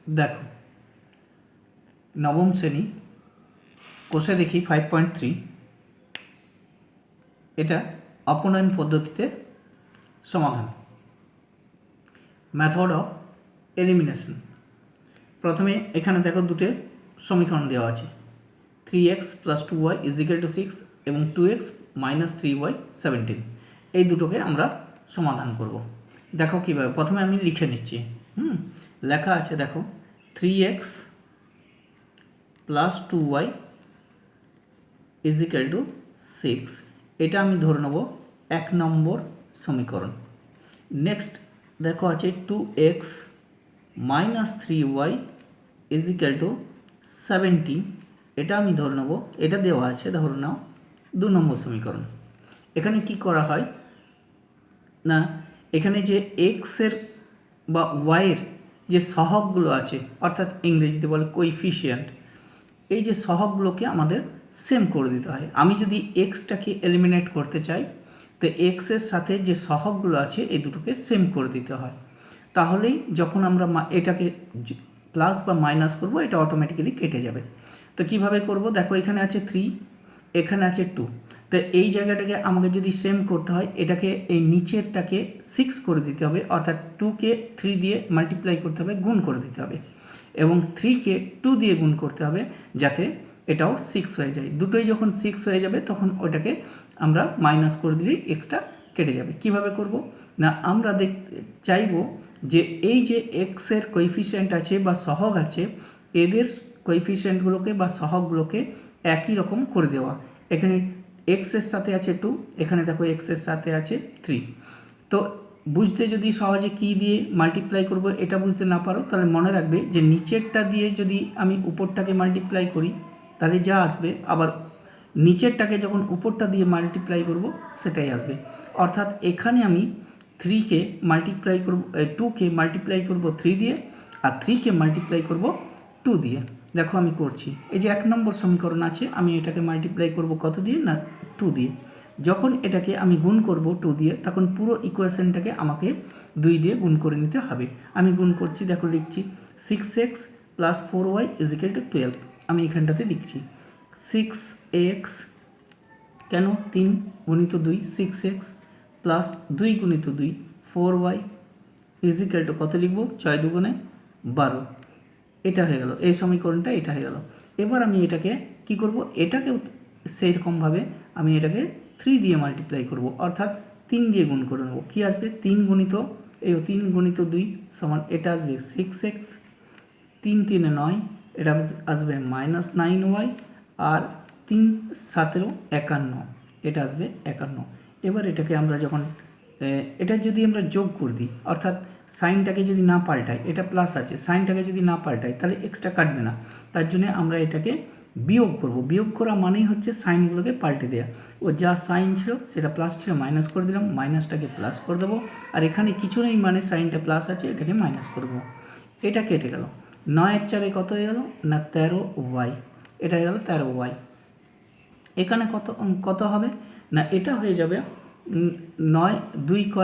দেখো নবম শ্রেণী কোষে দেখি 5.3 এটা অপনয়ন পদ্ধতিতে সমাধান। Method of elimination. প্রথমে এখানে দেখো দুটো সমীকরণ দেওয়া আছে, 3x + 2y = 6 এবং 2x - 3y 17। এই দুটোকে আমরা সমাধান করব। দেখো কীভাবে, প্রথমে আমি লিখে নিচ্ছি। লেখা আছে দেখো 3x + 2y = 6। এটা আমি ধরে নেব 1 নম্বর সমীকরণ। নেক্সট দেখো আছে 2x - 3y = 17। এটা আমি ধরে নেব, এটা দেওয়া আছে, ধরে নাও 2 নম্বর সমীকরণ। এখানে কি করা হয় না, এখানে যে এক্সের বা ওয়াইয়ের যে সহগগুলো আছে, অর্থাৎ ইংরেজিতে বলে কোইফিশিয়েন্ট, এই যে সহগগুলোকে আমাদের সেম করে দিতে হয়। আমি যদি এক্সটাকে এলিমিনেট করতে চাই তো এক্সের সাথে যে সহগগুলো আছে এই দুটোকে সেম করে দিতে হয়। তাহলেই যখন আমরা এটাকে প্লাস বা মাইনাস করব এটা অটোমেটিক্যালি কেটে যাবে। তো কিভাবে করব, দেখো এখানে আছে 3, এখানে আছে 2। তো এই জায়গাটাকে আমাকে যদি সেম করতে হয় এটাকে এই নিচেরটাকে 6 করে দিতে হবে, অর্থাৎ 2কে 3 দিয়ে মাল্টিপ্লাই করতে হবে, গুণ করে দিতে হবে, এবং 3কে 2 দিয়ে গুণ করতে হবে যাতে এটাও 6 হয়ে যায়। দুটোই যখন 6 হয়ে যাবে তখন ওটাকে আমরা মাইনাস করে দিলেই এক্সটা কেটে যাবে। কিভাবে করব না, আমরা দেখতে চাইব যে এই যে এক্সের কোএফিসিয়েন্ট আছে বা সহগ আছে, এদের কোএফিসিয়েন্টগুলোকে বা সহগগুলোকে একই রকম করে দেওয়া। এখানে এক্সের সাথে আছে 2, এখানে দেখো এক্সের সাথে আছে 3। তো বুঝতে যদি সহজে কি দিয়ে মাল্টিপ্লাই করব এটা বুঝতে না পারো, তাহলে মনে রাখবে যে নিচেরটা দিয়ে যদি আমি উপরটাকে মাল্টিপ্লাই করি তাহলে যা আসবে, আবার নিচেরটাকে যখন উপরটা দিয়ে মাল্টিপ্লাই করব সেটাই আসবে। অর্থাৎ এখানে আমি 3কে মাল্টিপ্লাই করব, 2কে মাল্টিপ্লাই করব 3 দিয়ে, আর 3কে মাল্টিপ্লাই করব 2 দিয়ে। দেখো আমি করছি, এই যে 1 নম্বর সমীকরণ আছে, আমি এটাকে মাল্টিপ্লাই করব কত দিয়ে না 2 দিয়ে। যখন এটাকে আমি গুণ করব 2 দিয়ে তখন পুরো ইকুয়েশনটাকে আমাকে 2 দিয়ে গুণ করে নিতে হবে। আমি গুণ করছি, দেখো লিখছি 6x + 4y = 12। আমি এখানটাতে লিখছি 6x, কেন 3 × 2 6x প্লাস 2 × 2 4y = কত লিখব, 6 × 2 = 12। এটা হয়ে গেল, এই সমীকরণটা এটা হয়ে গেল। এবার আমি এটাকে কি করব, এটাকেও সেইরকমভাবে আমি এটাকে 3 দিয়ে মাল্টিপ্লাই করব, অর্থাৎ 3 দিয়ে গুণ করে নেব। কী আসবে, 3 × 2 সমান এটা আসবে 6x, 3 × 3 = 9, এটা আসবে -9y, আর 3 × 7 = 51, এটা আসবে 51। এবার এটাকে আমরা যখন এটা যদি আমরা যোগ করে দিই, অর্থাৎ সাইনটাকে যদি না পাল্টাই, এটা প্লাস আছে, সাইনটাকে যদি না পাল্টাই তাহলে এক্সট্রা কাটবে না, তার জন্য আমরা এটাকে বিয়োগ করব। বিয়োগ করা মানেই হচ্ছে সাইনগুলোকে পাল্টে দেওয়া। ও যা সাইন ছিল সেটা প্লাস ছিল, মাইনাস করে দিলাম, মাইনাসটাকে প্লাস করে দেবো, আর এখানে কিছু নেই মানে সাইনটা প্লাস আছে, এটাকে মাইনাস করব। এটা কেটে গেল, 9 × 4 কত হয়ে গেল না 13y, এটা হয়ে গেল 13y। এখানে কত কত হবে না, এটা হয়ে যাবে 9 2 ×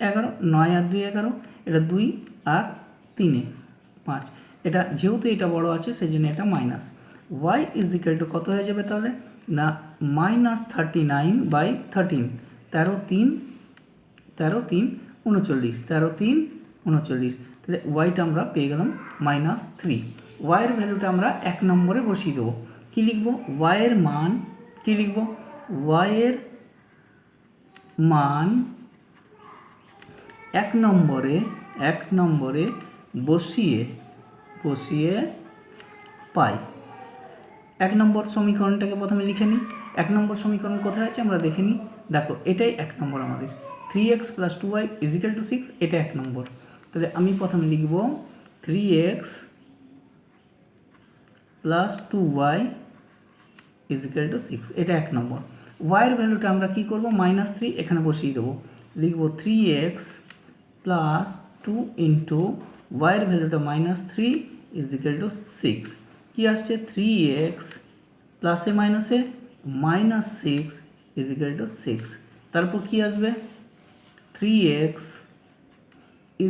11, 9 আর 2 11, এটা 2 আর 3 5, এটা যেহেতু এটা বড় আছে সেই জন্য এটা মাইনাস। y = কত হয়ে যাবে তাহলে না -39/13, 13 39, তাহলে ওয়াইটা আমরা পেয়ে গেলাম -3। ওয়াইয়ের ভ্যালুটা আমরা 1 নম্বরে বসিয়ে দেবো। কী লিখব, ওয়াইয়ের মান, কী লিখব, ওয়াইয়ের মান 1 নম্বরে বসিয়ে পাই। 1 নম্বর সমীকরণটাকে প্রথমে লিখে নিই। 1 নম্বর সমীকরণ কোথায় আছে আমরা দেখে নিই। দেখো এটাই 1 নম্বর আমাদের, 3x + 2y = 6, এটা 1 নম্বর। তাহলে আমি প্রথমে লিখব 3x + 2y = 6, এটা 1 নম্বর। ওয়াইয়ের ভ্যালুটা আমরা কি করব, -3 এখানে বসিয়ে দেবো, লিখব 3x + 2 × ওয়াইয়ের ভ্যালুটা -3 = 6। কী আসছে, 3x প্লাসে মাইনাসে -6 = 6। তারপর কি আসবে, 3x =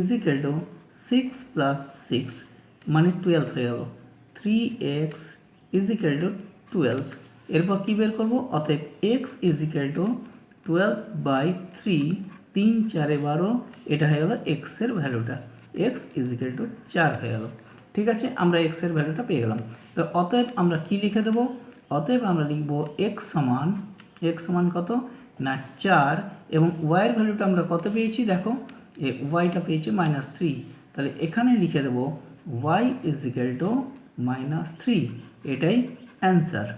6 + 6, মানে 12 হয়ে গেল। 3x is equal two 12। এরপর কী বের করবো? অতএব x ইজ ইকুয়াল টু 12/3, 3 4 12, এটা হয়ে গেল এক্সের ভ্যালুটা। x ইজ ইকুয়াল টু 4 হয়ে গেল। ঠিক আছে, আমরা এক্সের ভ্যালুটা পেয়ে গেলাম। তো অতএব আমরা কি লিখে দেবো? অতএব আমরা লিখব x সমান কত না 4, এবং ওয়াইয়ের ভ্যালুটা আমরা কত পেয়েছি দেখো, ওয়াইটা পেয়েছি -3। তাহলে এখানে লিখে দেবো y ইজ ইকুয়াল টু -3। এটাই অ্যান্সার।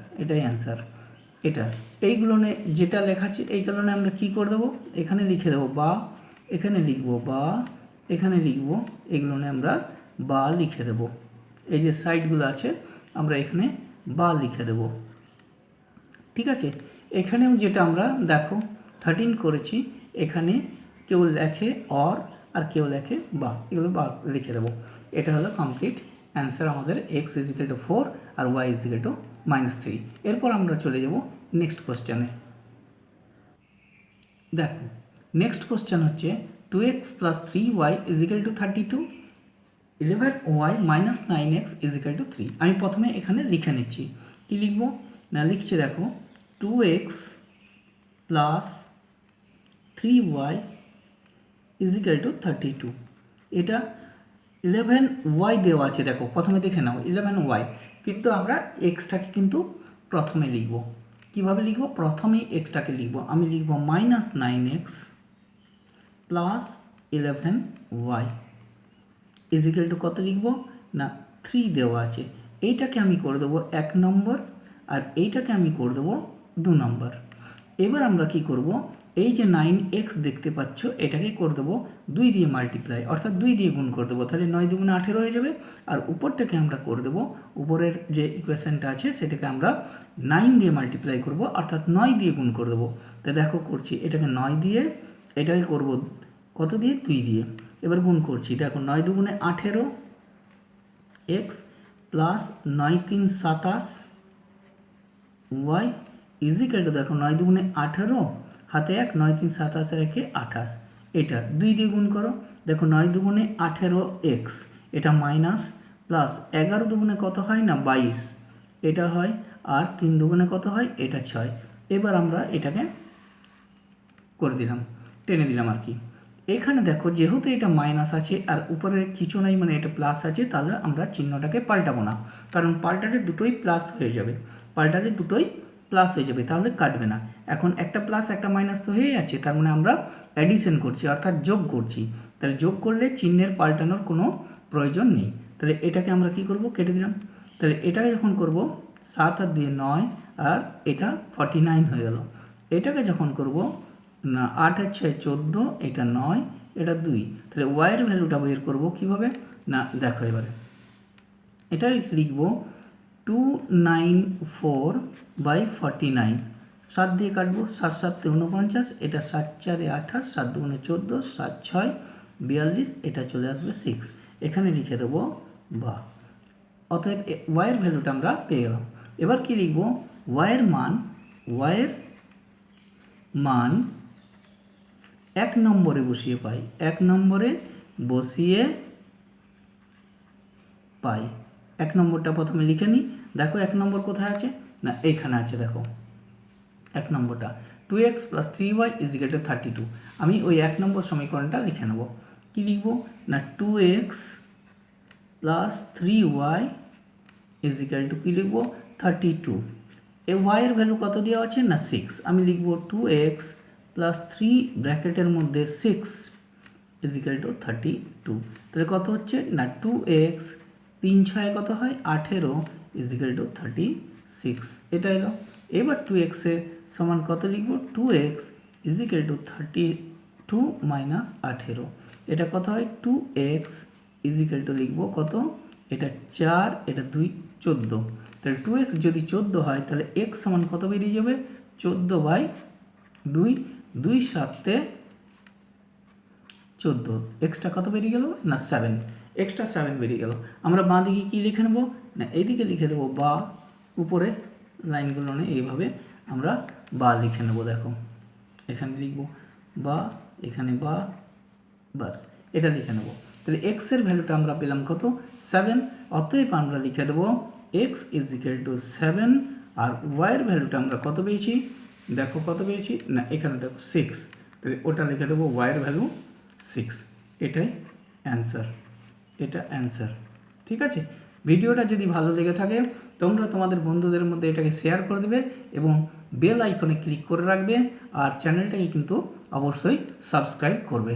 এটা এইগুলো যেটা লেখা আছে এই কারণে আমরা কি করে দেবো, এখানে লিখে দেবো বা, এখানে লিখবো বা, এখানে লিখবো, এগুলো আমরা বা লিখে দেবো। এই যে সাইডগুলো আছে আমরা এখানে বা লিখে দেব। ঠিক আছে, এখানেও যেটা আমরা দেখো 13 করেছি, এখানে কেউ লেখে অর আর কেউ লেখে বা, এগুলো বা লিখে দেবো। এটা হলো কমপ্লিট অ্যান্সার আমাদের x ইজ ইকুয়াল টু 4 আর y ইজ ইকুয়াল টু -3। এরপর আমরা চলে যাব নেক্সট কোশ্চেনে। দেখো নেক্সট কোশ্চেন হচ্ছে 2x + 3y is equal two 32, 11y - 9x is equal to 3। আমি প্রথমে এখানে লিখে নিচ্ছি। কী লিখব না, লিখছি দেখো 2x + 3y is equal two 32। এটা 11y দেওয়া আছে, দেখো প্রথমে দেখে নাও 11y, কিন্তু আমরা এক্সটাকে কিন্তু প্রথমে লিখব। কিভাবে লিখব? প্রথমেই এক্সটাকে লিখব। আমি লিখব -9x + 11y is equal two কত লিখব না 3 দেওয়া আছে। এইটাকে আমি করে দেবো 1 নম্বর, আর এইটাকে আমি করে দেবো 2 নম্বর। এবার আমরা কি করব, এই যে 9x দেখতে পাচ্ছ এটাকে করে দেবো 2 দিয়ে মাল্টিপ্লাই, অর্থাৎ 2 দিয়ে গুণ করে দেবো। তাহলে 9 2 × 18 হয়ে যাবে। আর উপরটাকে আমরা করে দেবো, উপরের যে ইকুয়েশনটা আছে সেটাকে আমরা 9 দিয়ে মাল্টিপ্লাই করব, অর্থাৎ 9 দিয়ে গুণ করে দেবো। তা দেখো করছি, এটাকে 9 দিয়ে, এটাকে করব কত দিয়ে 2 দিয়ে। এবার গুণ করছি, দেখো 9 2 × 18 x plus 9 3 27 y is equal two, দেখো 9 2 × 18 হাতে 1, 9 3 27 আর 1 28, এটা 2 দিয়ে গুণ করো। দেখো 9 2 × 18 x, এটা মাইনাস, প্লাস 11 2 × কত হয় না 22, এটা হয়, আর 3 2 × কত হয়, এটা 6। এবার আমরা এটাকে করে দিলাম, টেনে দিলাম আর কি। এখানে দেখো যেহেতু এটা মাইনাস আছে আর উপরে কিছু নাই, মানে এটা প্লাস আছে, তাহলে আমরা চিহ্নটাকে পাল্টাবো না, কারণ পাল্টালে দুটোই প্লাস হয়ে যাবে, তাহলে কাটবে না। এখন একটা প্লাস একটা মাইনাস তো হয়ে আছে, তার মানে আমরা অ্যাডিশন করছি, অর্থাৎ যোগ করছি। তাহলে যোগ করলে চিহ্নের পাল্টানোর কোনো প্রয়োজন নেই। তাহলে এটাকে আমরা কি করব, কেটে দিলাম। তাহলে এটাকে যখন করব 7 আর 2 9, আর এটা 49 হয়ে গেল। এটাকে যখন করব না 8 আর 6 14, এটা 9, এটা 2। তাহলে ওয়াইয়ের ভ্যালুটা বের করব কীভাবে না, দেখো এবারে এটা লিখব 294/49, 7 দিয়ে কাটবো, 7 7 49, এটা 7 4 28, 7 2 14, 7 6 42, এটা চলে আসবে 6। এখানে লিখে দেবো বা। অতএব ওয়াইয়ের ভ্যালুটা আমরা পেয়ে গেলাম। এবার কি লিখব, ওয়াইয়ের মান 1 নম্বরে বসিয়ে পাই, 1 নম্বরে বসিয়ে পাই। 1 নম্বরটা প্রথমে লিখে নিই। দেখো 1 নম্বর কোথায় আছে না, এইখানে আছে, দেখো 1 নম্বরটা 2x + 3y is equal two 32। আমি ওই 1 নম্বর সমীকরণটা লিখে নেব। কি লিখব না 2x + 3y is equal two, কী লিখব 32। এই ওয়াইয়ের ভ্যালু কত দেওয়া আছে না 6। আমি লিখব 2x + 3 ব্র্যাকেটের মধ্যে 6 ইজ ইকুয়াল টু 32। তাহলে কত হচ্ছে না 2x 3 6 কত হয় 18 ইজ ইকুয়াল টু 36, এটা এলো। এবার 2x এর সমান কত লিখব, 2x ইজ ইকুয়াল টু 32 - 18, এটা কত হয় 2x ইজ ইকুয়াল টু লিখব কত, এটা 4, এটা 2 14। তাহলে 2x যদি 14 হয় তাহলে x সমান কত বেরিয়ে যাবে 14/2, 2 7 14, এক্সটা কত বেরিয়ে গেল না 7, এক্সটা 7 বেরিয়ে গেল। আমরা বাঁ দিকে কী লিখে নেব না, এইদিকে লিখে দেবো বা, উপরে লাইনগুলো এইভাবে আমরা বা লিখে নেব। দেখো এখানে লিখব বা, এখানে বা, বাস এটা লিখে নেব। তাহলে এক্সের ভ্যালুটা আমরা পেলাম কত 7, অতএব আমরা লিখে দেবো এক্স ইজ ইকুয়াল টু 7, আর ওয়াইয়ের ভ্যালুটা আমরা কত পেয়েছি, দেখো কত পেয়েছি, না এখানে দেখো 6, তাহলে ওটা লিখে দেবো ওয়াইয়ের ভ্যালু 6, এটাই অ্যান্সার, এটা অ্যান্সার। ঠিক আছে, ভিডিওটা যদি ভালো লেগে থাকে তোমরা তোমাদের বন্ধুদের মধ্যে এটাকে শেয়ার করে দেবে এবং বেল আইকনে ক্লিক করে রাখবে, আর চ্যানেলটাকে কিন্তু অবশ্যই সাবস্ক্রাইব করবে।